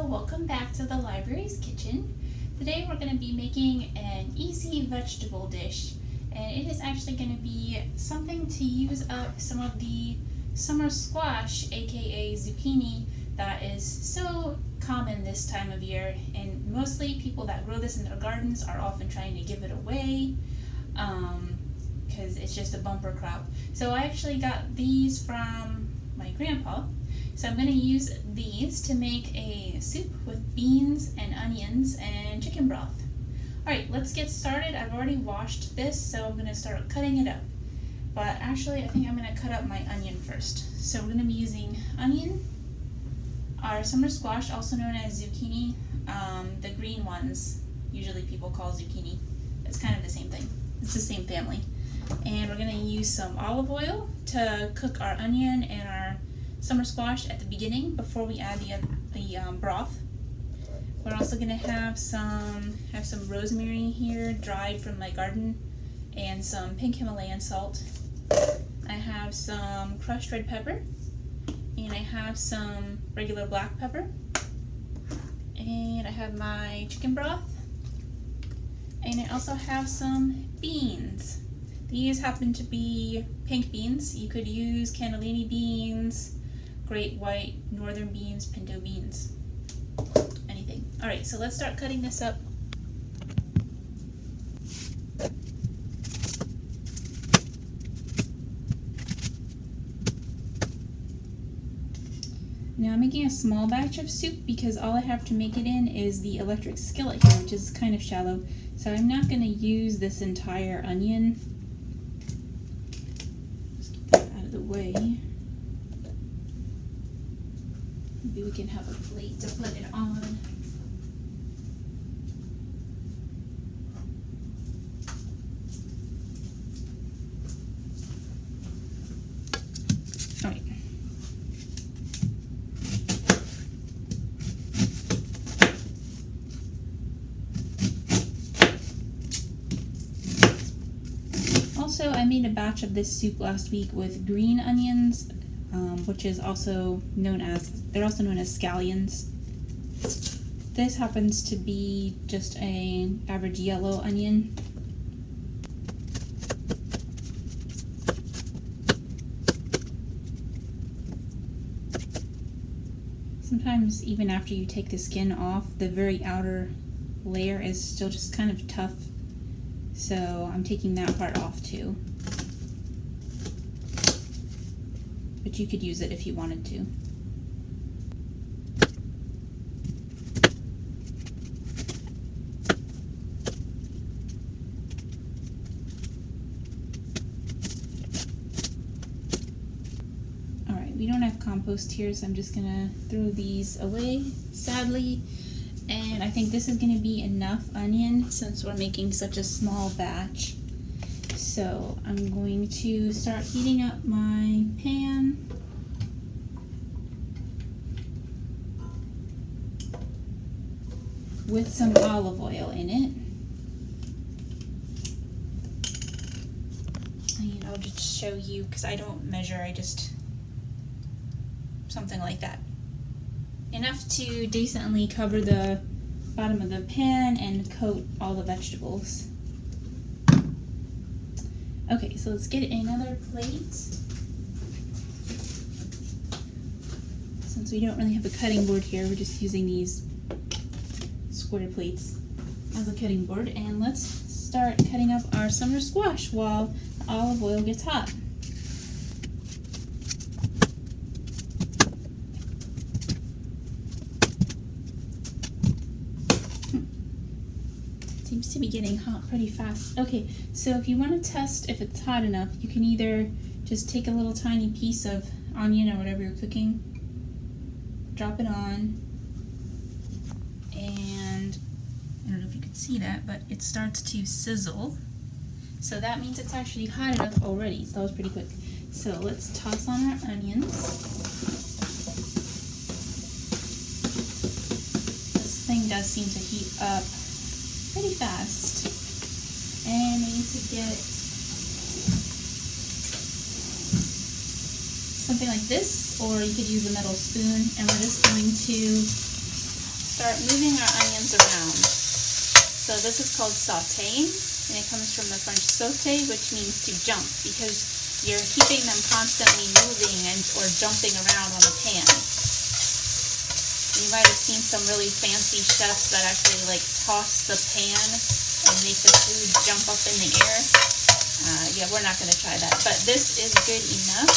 Hello, welcome back to the library's kitchen. Today we're going to be making an easy vegetable dish, and it is actually going to be something to use up some of the summer squash, aka zucchini, that is so common this time of year, and mostly people that grow this in their gardens are often trying to give it away because it's just a bumper crop. So I actually got these from my grandpa. So I'm going to use these to make a soup with beans and onions and chicken broth. Alright, let's get started. I've already washed this, so I'm going to start cutting it up. But actually, I think I'm going to cut up my onion first. So we're going to be using onion, our summer squash, also known as zucchini, the green ones, usually people call zucchini. It's kind of the same thing. It's the same family. And we're going to use some olive oil to cook our onion and our summer squash at the beginning before we add the broth. We're also going to have some rosemary here, dried from my garden, and some pink Himalayan salt. I have some crushed red pepper, and I have some regular black pepper, and I have my chicken broth, and I also have some beans. These happen to be pink beans. You could use cannellini beans, great white, northern beans, pinto beans, anything. Alright, so let's start cutting this up. Now I'm making a small batch of soup because all I have to make it in is the electric skillet here, which is kind of shallow. So I'm not going to use this entire onion. Let's get that out of the way. Maybe we can have a plate to put it on. Alright. Also, I made a batch of this soup last week with green onions, which is also known as, they're also known as scallions. This happens to be just an average yellow onion. Sometimes even after you take the skin off, the very outer layer is still just kind of tough. So I'm taking that part off too. But you could use it if you wanted to. Alright, we don't have compost here, so I'm just gonna throw these away, sadly. And I think this is gonna be enough onion since we're making such a small batch. So I'm going to start heating up my pan. With some olive oil in it. And I'll just show you, because I don't measure, I just, something like that. Enough to decently cover the bottom of the pan and coat all the vegetables. Okay, so let's get another plate. Since we don't really have a cutting board here, we're just using these square plates as a cutting board. And let's start cutting up our summer squash while the olive oil gets hot. Seems to be getting hot pretty fast. Okay, so if you want to test if it's hot enough, you can either just take a little tiny piece of onion or whatever you're cooking, drop it on, and I don't know if you can see that, but it starts to sizzle. So that means it's actually hot enough already. So that was pretty quick. So let's toss on our onions. This thing does seem to heat up pretty fast, and we need to get something like this, or you could use a metal spoon, and we're just going to start moving our onions around. So this is called sautéing, and it comes from the French sauté, which means to jump, because you're keeping them constantly moving or jumping around on the pan. You might have seen some really fancy chefs that actually like toss the pan and make the food jump up in the air. Yeah, we're not going to try that, but this is good enough.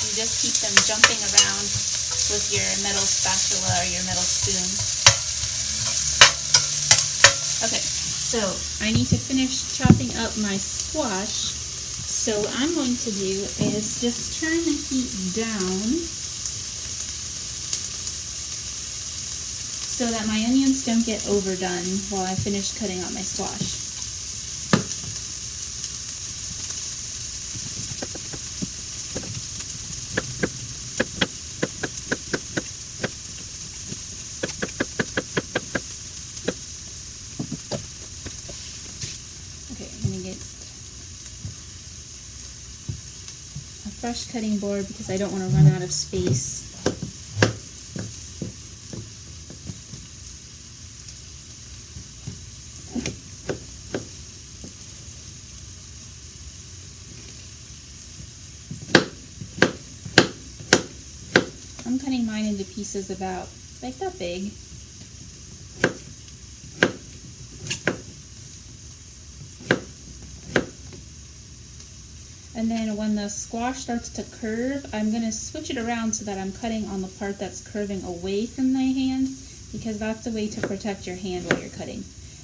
You just keep them jumping around with your metal spatula or your metal spoon. Okay, so I need to finish chopping up my squash. So what I'm going to do is just turn the heat down so that my onions don't get overdone while I finish cutting up my squash. Fresh cutting board because I don't want to run out of space. I'm cutting mine into pieces about like that big. And then when the squash starts to curve, I'm going to switch it around so that I'm cutting on the part that's curving away from my hand, because that's the way to protect your hand while you're cutting.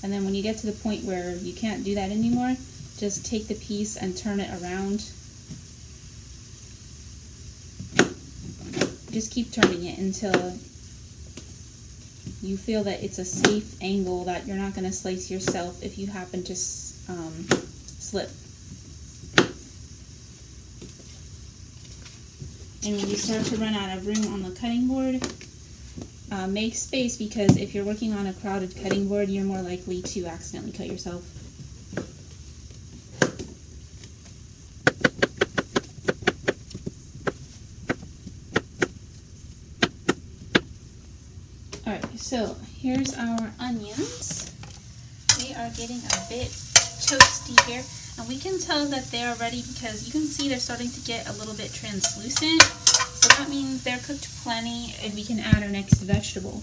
And then when you get to the point where you can't do that anymore, just take the piece and turn it around. Just keep turning it until you feel that it's a safe angle, that you're not going to slice yourself if you happen to slip. And when you start to run out of room on the cutting board, make space, because if you're working on a crowded cutting board, you're more likely to accidentally cut yourself. Alright, so here's our onions. They are getting a bit toasty here. And we can tell that they are ready because you can see they're starting to get a little bit translucent. So that means they're cooked plenty and we can add our next vegetable.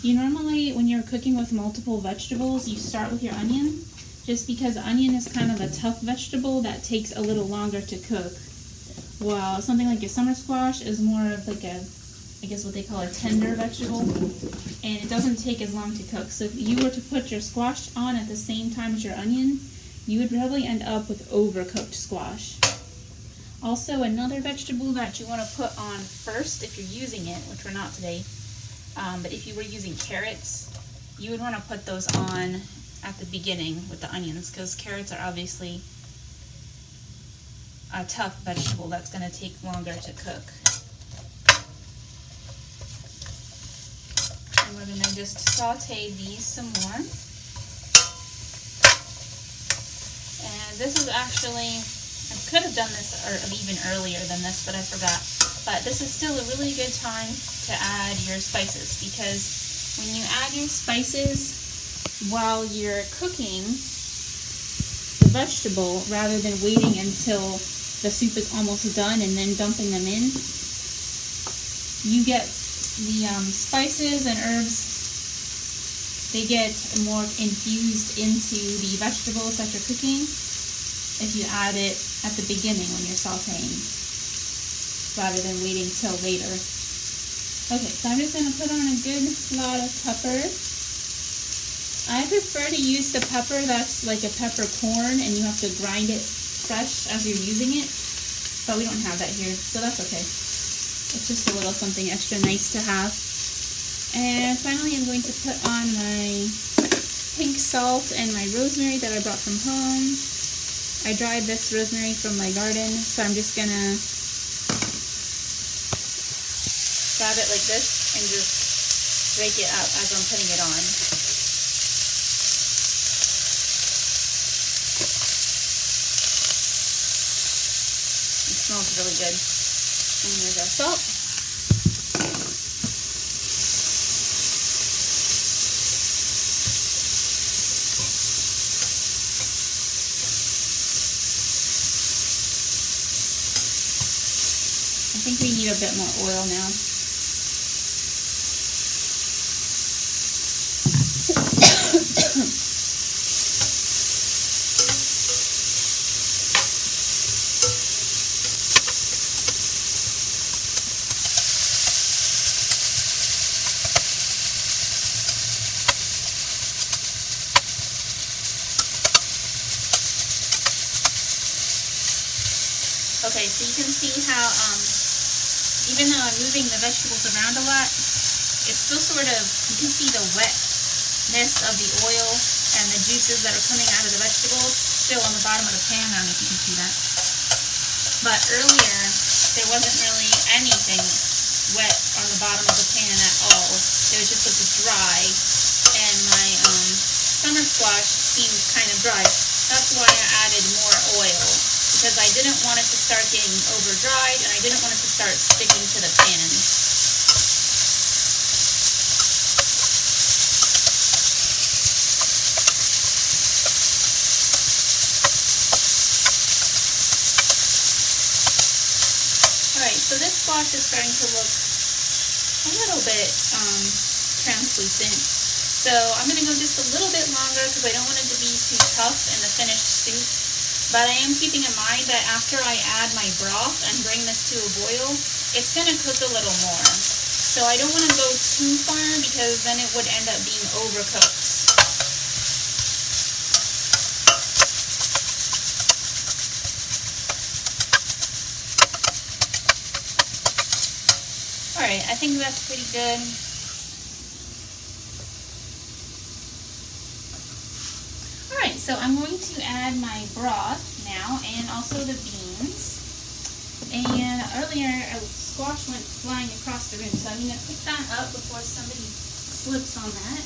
You normally, when you're cooking with multiple vegetables, you start with your onion, just because onion is kind of a tough vegetable that takes a little longer to cook. While something like your summer squash is more of like a, I guess what they call a tender vegetable, and it doesn't take as long to cook. So if you were to put your squash on at the same time as your onion, you would probably end up with overcooked squash. Also, another vegetable that you want to put on first if you're using it, which we're not today, but if you were using carrots, you would want to put those on at the beginning with the onions, because carrots are obviously a tough vegetable that's going to take longer to cook. And we're going to just saute these some more. And this is actually, I could have done this even earlier than this, but I forgot. But this is still a really good time to add your spices, because when you add your spices while you're cooking the vegetable, rather than waiting until the soup is almost done and then dumping them in, you get the spices and herbs, they get more infused into the vegetables that you're cooking if you add it at the beginning when you're sauteing, rather than waiting till later. Okay, so I'm just going to put on a good lot of pepper. I prefer to use the pepper that's like a peppercorn and you have to grind it fresh as you're using it, but we don't have that here, so that's okay. It's just a little something extra nice to have. And finally, I'm going to put on my pink salt and my rosemary that I brought from home. I dried this rosemary from my garden, so I'm just gonna grab it like this and just rake it up as I'm putting it on. It smells really good. And there's our salt. think we need a bit more oil now. Okay, so you can see how, even though I'm moving the vegetables around a lot, it's still sort of, you can see the wetness of the oil and the juices that are coming out of the vegetables still on the bottom of the pan. I don't know if you can see that. But earlier, there wasn't really anything wet on the bottom of the pan at all. It was just looking dry, and my summer squash seemed kind of dry. That's why I added more oil, because I didn't want it to start getting over dried, and I didn't want it to start sticking to the pan. Alright, so this squash is starting to look a little bit translucent. So I'm going to go just a little bit longer because I don't want it to be too tough in the finished soup. But I am keeping in mind that after I add my broth and bring this to a boil, it's going to cook a little more. So I don't want to go too far because then it would end up being overcooked. Alright, I think that's pretty good. Alright, so I'm going to add my broth now and also the beans. And earlier a squash went flying across the room, so I'm going to pick that up before somebody slips on that.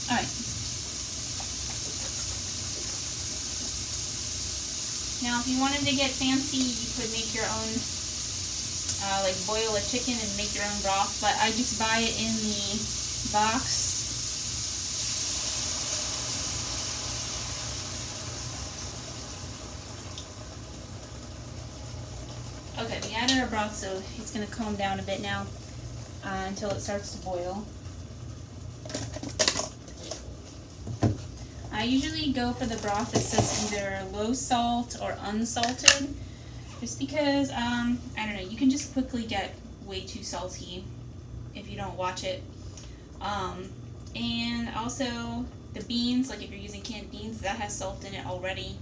Alright. Now if you wanted to get fancy, you could make your own, like boil a chicken and make your own broth, but I just buy it in the box. Okay, we added our broth, so it's going to calm down a bit now until it starts to boil. I usually go for the broth that says either low salt or unsalted, just because, I don't know, you can just quickly get way too salty if you don't watch it. And also the beans, like if you're using canned beans, that has salt in it already.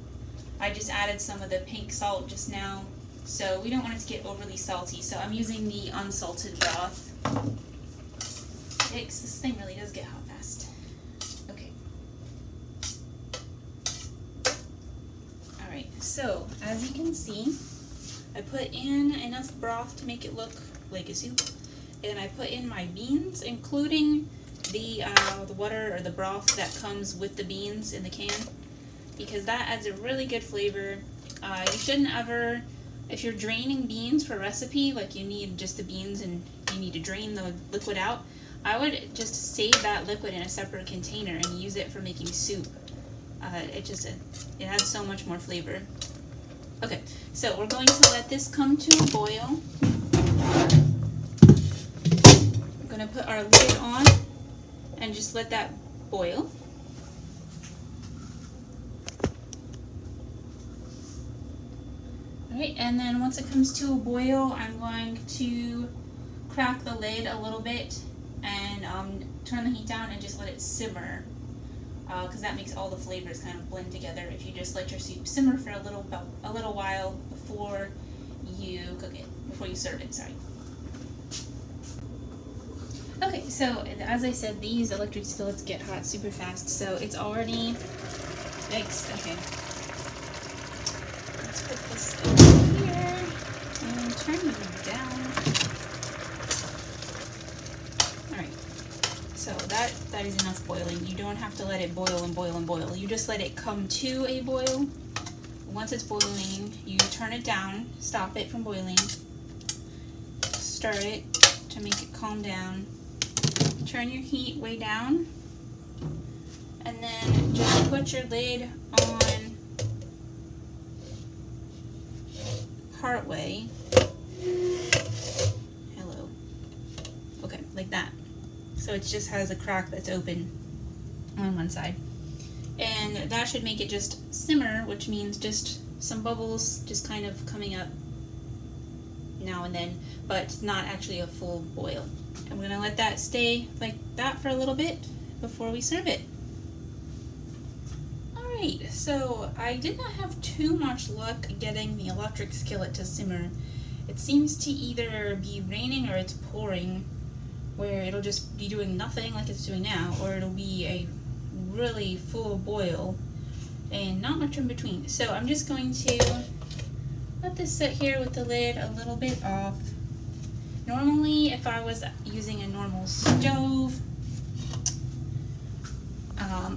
I just added some of the pink salt just now. So we don't want it to get overly salty, so I'm using the unsalted broth. Yikes, this thing really does get hot fast. Okay. Alright, so as you can see, I put in enough broth to make it look like a soup, and I put in my beans, including the water or the broth that comes with the beans in the can, because that adds a really good flavor. You shouldn't ever, if you're draining beans for a recipe, like you need just the beans and you need to drain the liquid out, I would just save that liquid in a separate container and use it for making soup. It adds so much more flavor. Okay, so we're going to let this come to a boil. We're going to put our lid on and just let that boil. Alright, and then once it comes to a boil, I'm going to crack the lid a little bit and turn the heat down and just let it simmer, because that makes all the flavors kind of blend together if you just let your soup simmer for a little while before you cook it, before you serve it, sorry. Okay, so as I said, these electric skillets get hot super fast, so it's already, yikes, okay. Let's put this over here and turn it down. Alright, so that is enough boiling. You don't have to let it boil and boil and boil. You just let it come to a boil. Once it's boiling, you turn it down, stop it from boiling, stir it to make it calm down. Turn your heat way down, and then just put your lid on part way. Hello. Okay, like that. So it just has a crack that's open on one side. And that should make it just simmer, which means just some bubbles just kind of coming up now and then, but not actually a full boil. I'm gonna let that stay like that for a little bit before we serve it. Alright, so I did not have too much luck getting the electric skillet to simmer. It seems to either be raining or it's pouring, where it'll just be doing nothing like it's doing now, or it'll be a really full boil and not much in between. So I'm just going to let this sit here with the lid a little bit off. Normally, if I was using a normal stove,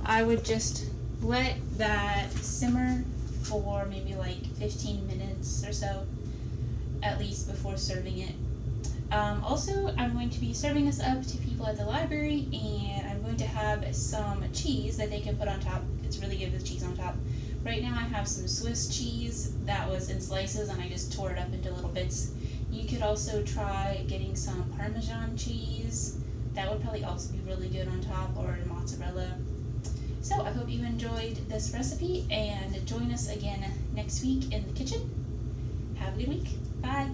I would just let that simmer for maybe like 15 minutes or so, at least, before serving it. Also, I'm going to be serving this up to people at the library, and I'm going to have some cheese that they can put on top. It's really good with cheese on top. Right now I have some Swiss cheese that was in slices and I just tore it up into little bits. You could also try getting some Parmesan cheese. That would probably also be really good on top, or mozzarella. So I hope you enjoyed this recipe, and join us again next week in the kitchen. Have a good week. Bye.